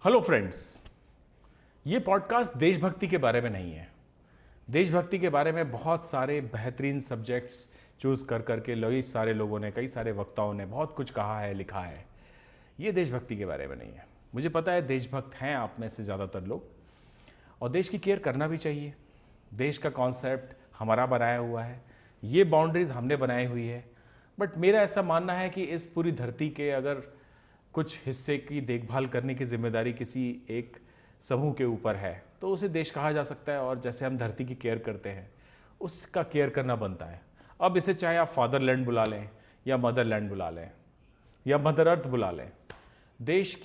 Hello friends, ये podcast देशभक्ति के बारे में नहीं है। देशभक्ति के बारे में बहुत सारे बेहतरीन सब्जेक्ट्स चूज कर करके कई सारे लोगों ने, कई सारे वक्ताओं ने बहुत कुछ कहा है, लिखा है। ये देशभक्ति के बारे में नहीं है। मुझे पता है देशभक्त हैं आप में से ज़्यादातर लोग, और देश की केयर करना भी चाहिए। देश का कॉन्सेप्ट हमारा बनाया हुआ है, ये बाउंड्रीज हमने बनाई हुई है। बट मेरा ऐसा मानना है कि इस पूरी धरती के अगर कुछ हिस्से की देखभाल करने की जिम्मेदारी किसी एक समूह के ऊपर है तो उसे देश कहा जा सकता है। और जैसे हम धरती की केयर करते हैं उसका केयर करना बनता है। अब इसे चाहे आप फादरलैंड बुला लें या मदरलैंड बुला लें या मदर अर्थ बुला लें, देश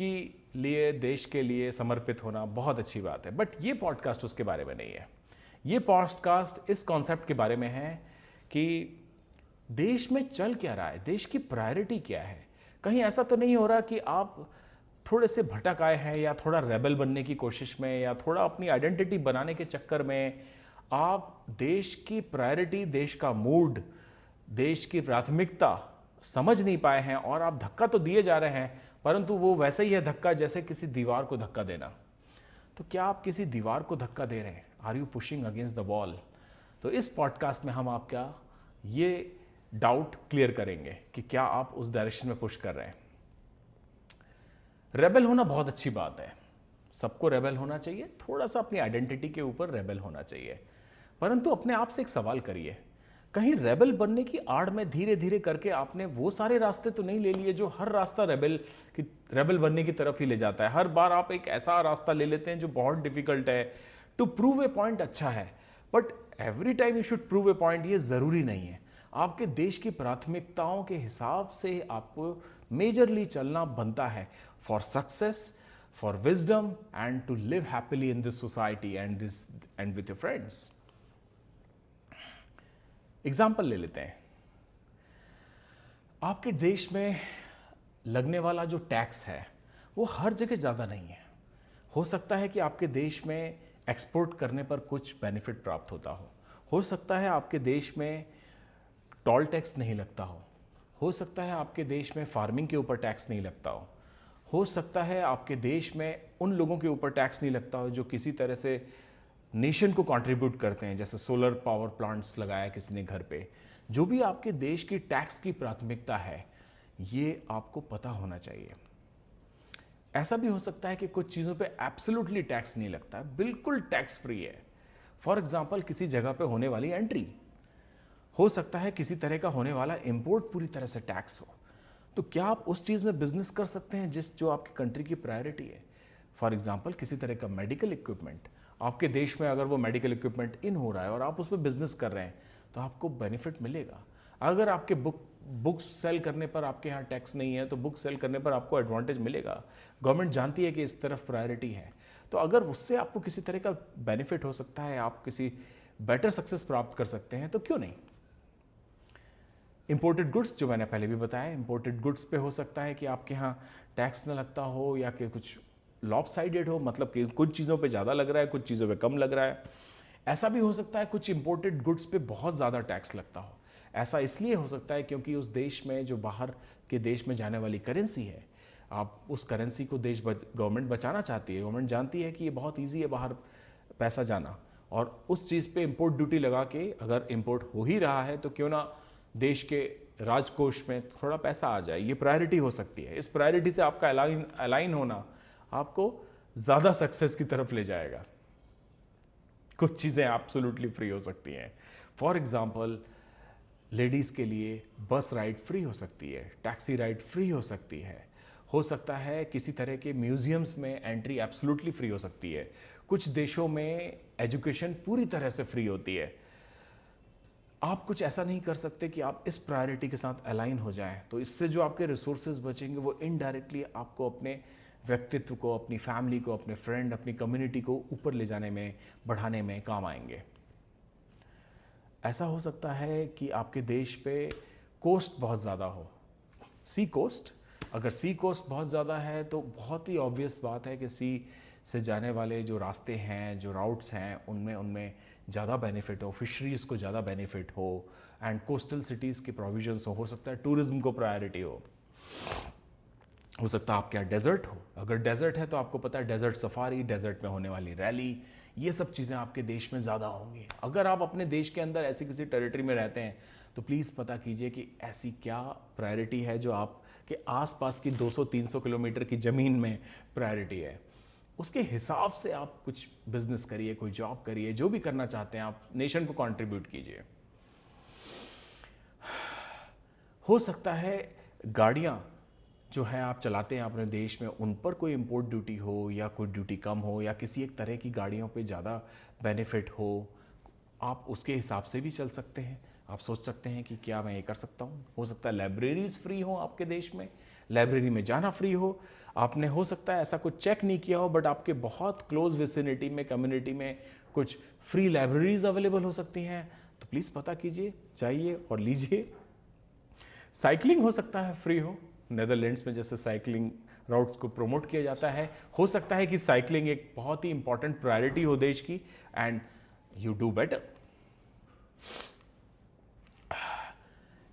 के लिए समर्पित होना बहुत अच्छी बात है। बट ये पॉडकास्ट उसके बारे में नहीं है। ये पॉडकास्ट इस कॉन्सेप्ट के बारे में है कि देश में चल क्या रहा है, देश की प्रायोरिटी क्या है। कहीं ऐसा तो नहीं हो रहा कि आप थोड़े से भटक आए हैं या थोड़ा रेबल बनने की कोशिश में या थोड़ा अपनी आइडेंटिटी बनाने के चक्कर में आप देश की प्रायोरिटी, देश का मूड, देश की प्राथमिकता समझ नहीं पाए हैं और आप धक्का तो दिए जा रहे हैं, परंतु वो वैसे ही है धक्का जैसे किसी दीवार को धक्का देना। तो क्या आप किसी दीवार को धक्का दे रहे हैं? Are you pushing against the wall? तो इस पॉडकास्ट में हम आपका ये डाउट क्लियर करेंगे कि क्या आप उस डायरेक्शन में पुश कर रहे हैं। रेबल होना बहुत अच्छी बात है, सबको रेबल होना चाहिए, थोड़ा सा अपनी आइडेंटिटी के ऊपर रेबल होना चाहिए। परंतु अपने आप से एक सवाल करिए, कहीं रेबल बनने की आड़ में धीरे धीरे करके आपने वो सारे रास्ते तो नहीं ले लिए जो हर रास्ता रेबल बनने की तरफ ही ले जाता है। हर बार आप एक ऐसा रास्ता ले लेते हैं जो बहुत डिफिकल्ट है। टू प्रूव ए पॉइंट अच्छा है, but every time you should prove A point, ये जरूरी नहीं है। आपके देश की प्राथमिकताओं के हिसाब से आपको मेजरली चलना बनता है for success, for wisdom and to live happily in this society and with your friends. Example ले लेते हैं। आपके देश में लगने वाला जो टैक्स है वो हर जगह ज़्यादा नहीं है। हो सकता है कि आपके देश में एक्सपोर्ट करने पर कुछ बेनिफिट प्राप्त होता हो सकता है आपके देश में टोल टैक्स नहीं लगता हो सकता है आपके देश में फार्मिंग के ऊपर टैक्स नहीं लगता हो सकता है आपके देश में उन लोगों के ऊपर टैक्स नहीं लगता हो जो किसी तरह से नेशन को कंट्रीब्यूट करते हैं, जैसे सोलर पावर प्लांट्स लगाया किसी ने घर पे। जो भी आपके देश की टैक्स की प्राथमिकता है ये आपको पता होना चाहिए। ऐसा भी हो सकता है कि कुछ चीज़ों पे एब्सोल्युटली टैक्स नहीं लगता है, बिल्कुल टैक्स फ्री है। फॉर एग्जांपल, किसी जगह पे होने वाली एंट्री, हो सकता है किसी तरह का होने वाला इंपोर्ट पूरी तरह से टैक्स हो। तो क्या आप उस चीज़ में बिजनेस कर सकते हैं जो आपकी कंट्री की प्रायोरिटी है? फॉर एग्जांपल, किसी तरह का मेडिकल इक्विपमेंट, आपके देश में अगर वो मेडिकल इक्विपमेंट इन हो रहा है और आप उस पर बिजनेस कर रहे हैं तो आपको बेनिफिट मिलेगा। अगर आपके बुक्स सेल करने पर आपके यहाँ टैक्स नहीं है तो बुक सेल करने पर आपको एडवांटेज मिलेगा। गवर्नमेंट जानती है कि इस तरफ प्रायोरिटी है, तो अगर उससे आपको किसी तरह का बेनिफिट हो सकता है, आप किसी बेटर सक्सेस प्राप्त कर सकते हैं, तो क्यों नहीं। इंपोर्टेड गुड्स, जो मैंने पहले भी बताया, इंपोर्टेड गुड्स पे हो सकता है कि आपके यहाँ टैक्स न लगता हो या कि कुछ लॉपसाइडेड हो, मतलब कि कुछ चीज़ों पे ज़्यादा लग रहा है, कुछ चीज़ों पे कम लग रहा है। ऐसा भी हो सकता है कुछ इंपोर्टेड गुड्स पे बहुत ज़्यादा टैक्स लगता हो। ऐसा इसलिए हो सकता है क्योंकि उस देश में जो बाहर के देश में जाने वाली करेंसी है, आप उस करेंसी को गवर्नमेंट बचाना चाहती है। गवर्नमेंट जानती है कि ये बहुत ईजी है बाहर पैसा जाना, और उस चीज़ पे इंपोर्ट ड्यूटी लगा के अगर इंपोर्ट हो ही रहा है तो क्यों ना देश के राजकोष में थोड़ा पैसा आ जाए। ये प्रायोरिटी हो सकती है। इस प्रायोरिटी से आपका अलाइन होना आपको ज़्यादा सक्सेस की तरफ ले जाएगा। कुछ चीज़ें एब्सोल्युटली फ्री हो सकती हैं। फॉर एग्जाम्पल, लेडीज़ के लिए बस राइड फ्री हो सकती है, टैक्सी राइड फ्री हो सकता है किसी तरह के म्यूजियम्स में एंट्री एब्सोल्युटली फ्री हो सकती है। कुछ देशों में एजुकेशन पूरी तरह से फ्री होती है। आप कुछ ऐसा नहीं कर सकते कि आप इस प्रायोरिटी के साथ अलाइन हो जाएं, तो इससे जो आपके रिसोर्सेज बचेंगे वो इनडायरेक्टली आपको अपने व्यक्तित्व को, अपनी फैमिली को, अपने फ्रेंड, अपनी कम्युनिटी को ऊपर ले जाने में, बढ़ाने में काम आएंगे। ऐसा हो सकता है कि आपके देश पे कोस्ट बहुत ज़्यादा हो, सी कोस्ट। अगर सी कोस्ट बहुत ज़्यादा है तो बहुत ही ऑब्वियस बात है कि सी से जाने वाले जो रास्ते हैं, जो राउट्स हैं, उनमें ज़्यादा बेनिफिट हो, फिशरीज़ को ज़्यादा बेनिफिट हो, एंड कोस्टल सिटीज़ के प्रोविजंस हो सकता है टूरिज्म को प्रायोरिटी हो। हो सकता है आपके यहाँ डेजर्ट हो, अगर डेजर्ट है तो आपको पता है डेजर्ट सफारी, डेजर्ट में होने वाली रैली, ये सब चीज़ें आपके देश में ज़्यादा होंगी। अगर आप अपने देश के अंदर ऐसी किसी टेरिटरी में रहते हैं तो प्लीज़ पता कीजिए कि ऐसी क्या प्रायोरिटी है जो आपके आसपास की 200-300 किलोमीटर की ज़मीन में प्रायोरिटी है। उसके हिसाब से आप कुछ बिजनेस करिए, कोई जॉब करिए, जो भी करना चाहते हैं आप नेशन को कंट्रीब्यूट कीजिए। हो सकता है गाड़ियाँ जो है आप चलाते हैं अपने देश में, उन पर कोई इंपोर्ट ड्यूटी हो या कोई ड्यूटी कम हो या किसी एक तरह की गाड़ियों पे ज़्यादा बेनिफिट हो, आप उसके हिसाब से भी चल सकते हैं। आप सोच सकते हैं कि क्या मैं ये कर सकता हूँ। हो सकता है लाइब्रेरीज फ्री हो आपके देश में, लाइब्रेरी में जाना फ्री हो। आपने हो सकता है ऐसा कुछ चेक नहीं किया हो, बट आपके बहुत क्लोज विसिनिटी में, कम्युनिटी में कुछ फ्री लाइब्रेरीज अवेलेबल हो सकती हैं, तो प्लीज़ पता कीजिए, जाइए और लीजिए। साइकिलिंग हो सकता है फ्री हो, नेदरलैंड्स में जैसे साइकिलिंग राउट्स को प्रमोट किया जाता है। हो सकता है कि साइकिलिंग एक बहुत ही इंपॉर्टेंट प्रायोरिटी हो देश की, एंड यू डू बेटर।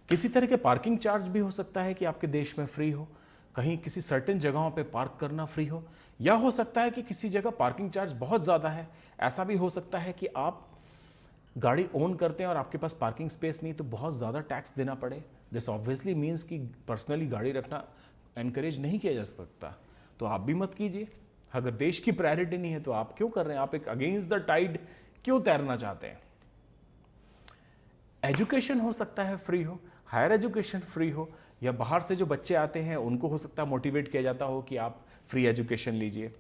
किसी तरह के पार्किंग चार्ज भी हो सकता है कि आपके देश में फ्री हो, कहीं किसी सर्टेन जगहों पे पार्क करना फ्री हो, या हो सकता है कि किसी जगह पार्किंग चार्ज बहुत ज़्यादा है। ऐसा भी हो सकता है कि आप गाड़ी ओन करते हैं और आपके पास पार्किंग स्पेस नहीं तो बहुत ज़्यादा टैक्स देना पड़े। दिस ऑब्वियसली मीन्स कि पर्सनली गाड़ी रखना एनकरेज नहीं किया जा सकता, तो आप भी मत कीजिए। अगर देश की प्रायोरिटी नहीं है तो आप क्यों कर रहे हैं? आप एक अगेंस्ट द टाइड क्यों तैरना चाहते हैं? एजुकेशन हो सकता है फ्री हो, हायर एजुकेशन फ्री हो, या बाहर से जो बच्चे आते हैं उनको हो सकता है मोटिवेट किया जाता हो कि आप फ्री एजुकेशन लीजिए।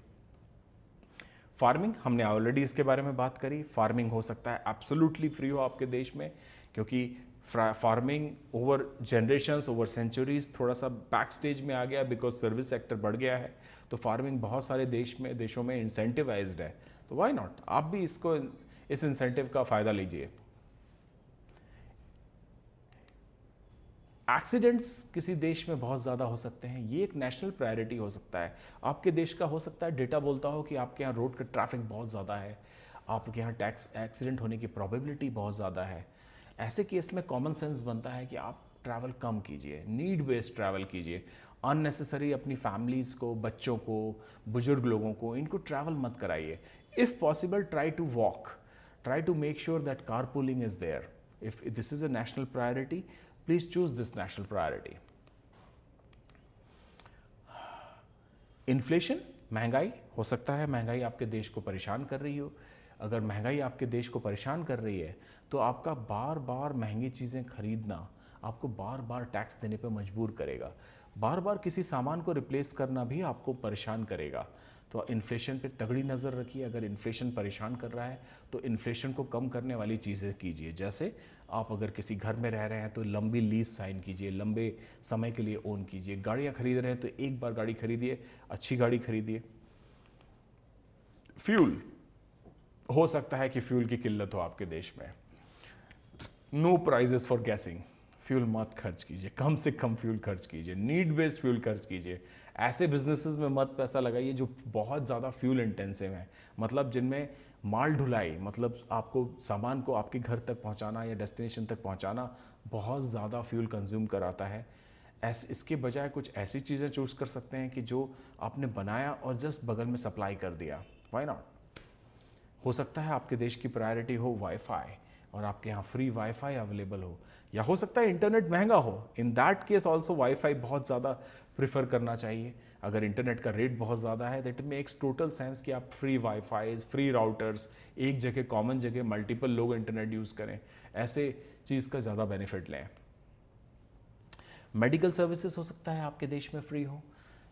फार्मिंग, हमने ऑलरेडी इसके बारे में बात करी। फार्मिंग हो सकता है एब्सोल्युटली फ्री हो आपके देश में, क्योंकि farming over generations, over centuries थोड़ा सा बैक स्टेज में आ गया बिकॉज सर्विस सेक्टर बढ़ गया है। तो फार्मिंग बहुत सारे देशों में इंसेंटिवाइज्ड है, तो व्हाई नॉट, आप भी इस इंसेंटिव का फ़ायदा लीजिए। एक्सीडेंट्स किसी देश में बहुत ज़्यादा हो सकते हैं, ये एक नेशनल प्रायोरिटी हो सकता है। आपके देश का हो सकता है डेटा बोलता हो कि आपके यहाँ रोड का ट्रैफिक बहुत ज़्यादा है, आपके यहाँ टैक्स एक्सीडेंट होने की प्रोबेबिलिटी बहुत ज़्यादा है। ऐसे केस में कॉमन सेंस बनता है कि आप ट्रैवल कम कीजिए, नीड बेस्ड ट्रैवल कीजिए। अननेसेसरी अपनी फैमिलीज़ को, बच्चों को, बुजुर्ग लोगों को, इनको ट्रैवल मत कराइए। If possible try to walk, try to make sure that car pooling is there. If this is a national priority, please choose this national priority. Inflation, महंगाई, हो सकता है महंगाई आपके देश को परेशान कर रही हो। अगर महंगाई आपके देश को परेशान कर रही है तो आपका बार बार महंगी चीज़ें खरीदना आपको बार बार टैक्स देने पर मजबूर करेगा, बार बार किसी सामान को रिप्लेस करना भी आपको परेशान करेगा। तो इन्फ्लेशन पे तगड़ी नज़र रखिए। अगर इन्फ्लेशन परेशान कर रहा है तो इन्फ्लेशन को कम करने वाली चीज़ें कीजिए। जैसे आप अगर किसी घर में रह रहे हैं तो लंबी लीज साइन कीजिए, लंबे समय के लिए ओन कीजिए। गाड़ियाँ खरीद रहे हैं तो एक बार गाड़ी खरीदिए, अच्छी गाड़ी खरीदिए। फ्यूल, हो सकता है कि फ्यूल की किल्लत हो आपके देश में, no prices for gassing, fuel मत खर्च कीजिए, कम से कम फ्यूल खर्च कीजिए, नीड बेस्ड फ्यूल खर्च कीजिए। ऐसे बिजनेसेस में मत पैसा लगाइए जो बहुत ज़्यादा फ्यूल इंटेंसिव हैं, मतलब जिनमें माल ढुलाई, मतलब आपको सामान को आपके घर तक पहुंचाना या डेस्टिनेशन तक पहुंचाना बहुत ज़्यादा फ्यूल कंज्यूम कराता है। इसके बजाय कुछ ऐसी चीज़ें चूज कर सकते हैं कि जो आपने बनाया और जस्ट बगल में सप्लाई कर दिया, व्हाई नॉट। हो सकता है आपके देश की प्रायोरिटी हो वाईफाई और आपके यहाँ फ्री वाईफाई अवेलेबल हो, या हो सकता है इंटरनेट महंगा हो। In that case also wifi बहुत ज़्यादा प्रिफर करना चाहिए। अगर इंटरनेट का रेट बहुत ज़्यादा है दैट मेक्स टोटल सेंस कि आप फ्री वाईफाई, फ्री राउटर्स, एक जगह कॉमन जगह मल्टीपल लोग इंटरनेट यूज़ करें, ऐसे चीज़ का ज़्यादा बेनिफिट लें। मेडिकल सर्विसेज हो सकता है आपके देश में फ्री हो,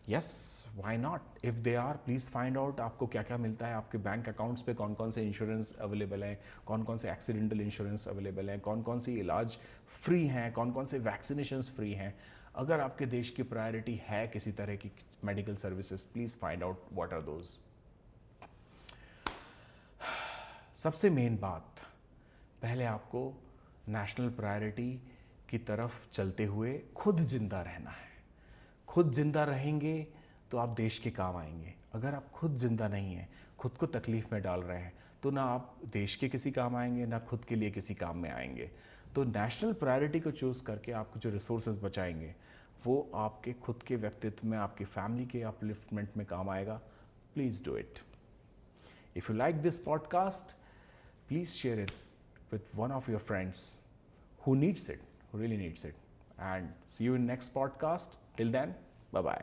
yes why not. If they are, please find out आपको क्या क्या मिलता है, आपके बैंक अकाउंट्स पे कौन कौन से इंश्योरेंस अवेलेबल हैं, कौन कौन से एक्सीडेंटल इंश्योरेंस अवेलेबल हैं, कौन कौन से इलाज फ्री हैं, कौन कौन से वैक्सीनेशंस फ्री हैं। अगर आपके देश की प्रायोरिटी है किसी तरह की medical services, please find out what are those. सबसे मेन बात, पहले आपको नेशनल प्रायोरिटी की तरफ चलते हुए खुद जिंदा रहना है। खुद जिंदा रहेंगे तो आप देश के काम आएंगे। अगर आप खुद जिंदा नहीं हैं, खुद को तकलीफ में डाल रहे हैं, तो ना आप देश के किसी काम आएंगे, ना खुद के लिए किसी काम में आएंगे। तो नेशनल प्रायोरिटी को चूज़ करके आपको जो रिसोर्सेज बचाएंगे वो आपके खुद के व्यक्तित्व में, आपकी फैमिली के अपलिफ्टमेंट में काम आएगा. Please do it. If you like this podcast, please share it with one of your friends who needs it, who really needs it. And see you in next podcast. Till then, bye-bye.